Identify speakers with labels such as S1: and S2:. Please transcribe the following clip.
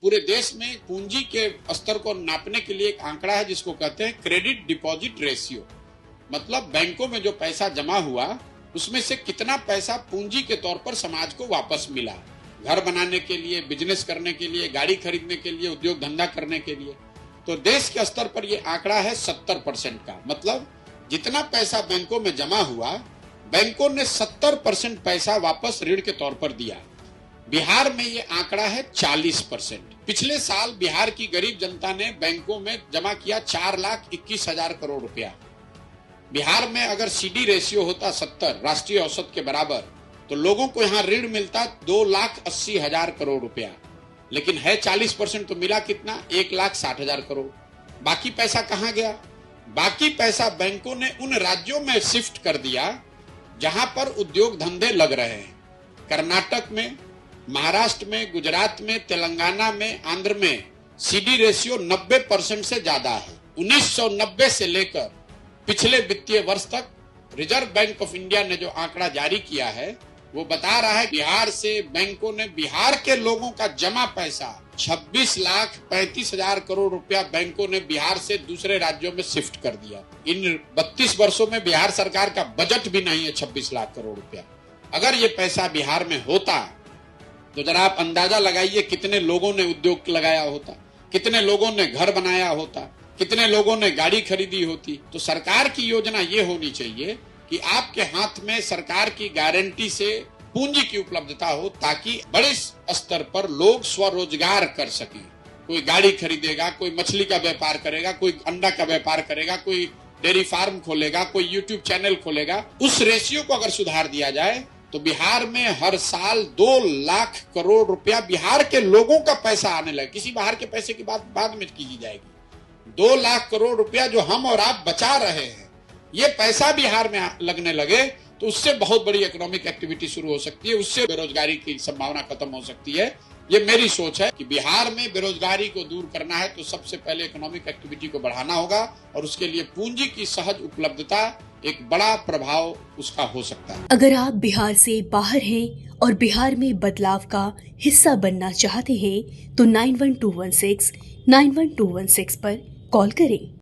S1: पूरे देश में पूंजी के स्तर को नापने के लिए एक आंकड़ा है जिसको कहते हैं क्रेडिट डिपॉजिट रेशियो। मतलब बैंकों में जो पैसा जमा हुआ उसमें से कितना पैसा पूंजी के तौर पर समाज को वापस मिला, घर बनाने के लिए, बिजनेस करने के लिए, गाड़ी खरीदने के लिए, उद्योग धंधा करने के लिए। तो देश के स्तर पर यह आंकड़ा है 70% का। मतलब जितना पैसा बैंकों में जमा हुआ, बैंकों ने 70% पैसा वापस ऋण के तौर पर दिया। बिहार में ये आंकड़ा है 40%। पिछले साल बिहार की गरीब जनता ने बैंकों में जमा किया 4,21,000 करोड़ रुपया। बिहार में अगर सीडी रेशियो होता 70 राष्ट्रीय औसत के बराबर, तो लोगों को यहाँ ऋण मिलता 2,80,000 करोड़ रुपया। लेकिन है 40%, तो मिला कितना? 1,60,000 करोड़। बाकी पैसा कहाँ गया? बाकी पैसा बैंकों ने उन राज्यों में शिफ्ट कर दिया जहां पर उद्योग धंधे लग रहे हैं। कर्नाटक में, महाराष्ट्र में, गुजरात में, तेलंगाना में, आंध्र में सीडी रेशियो 90% से ज्यादा है। 1990 से लेकर पिछले वित्तीय वर्ष तक रिजर्व बैंक ऑफ इंडिया ने जो आंकड़ा जारी किया है वो बता रहा है बिहार से बैंकों ने बिहार के लोगों का जमा पैसा 26,35,000 करोड़ रुपया बैंकों ने बिहार से दूसरे राज्यों में शिफ्ट कर दिया। इन 32 वर्षों में बिहार सरकार का बजट भी नहीं है 26 लाख करोड़ रुपया। अगर ये पैसा बिहार में होता तो जरा आप अंदाजा लगाइए कितने लोगों ने उद्योग लगाया होता, कितने लोगों ने घर बनाया होता, कितने लोगों ने गाड़ी खरीदी होती। तो सरकार की योजना ये होनी चाहिए कि आपके हाथ में सरकार की गारंटी से पूंजी की उपलब्धता हो, ताकि बड़े स्तर पर लोग स्वरोजगार कर सकें। कोई गाड़ी खरीदेगा, कोई मछली का व्यापार करेगा, कोई अंडा का व्यापार करेगा, कोई डेयरी फार्म खोलेगा, कोई यूट्यूब चैनल खोलेगा। उस रेशियो को अगर सुधार दिया जाए तो बिहार में हर साल 2 लाख करोड़ रुपया बिहार के लोगों का पैसा आने लगे। किसी बाहर के पैसे की बात बाद में की जाएगी। 2 लाख करोड़ रुपया जो हम और आप बचा रहे हैं, ये पैसा बिहार में लगने लगे तो उससे बहुत बड़ी इकोनॉमिक एक्टिविटी शुरू हो सकती है, उससे बेरोजगारी की संभावना खत्म हो सकती है। ये मेरी सोच है कि बिहार में बेरोजगारी को दूर करना है तो सबसे पहले इकोनॉमिक एक्टिविटी को बढ़ाना होगा, और उसके लिए पूंजी की सहज उपलब्धता एक बड़ा प्रभाव उसका हो सकता है।
S2: अगर आप बिहार से बाहर हैं और बिहार में बदलाव का हिस्सा बनना चाहते हैं तो 91,216 91,216 पर कॉल करें।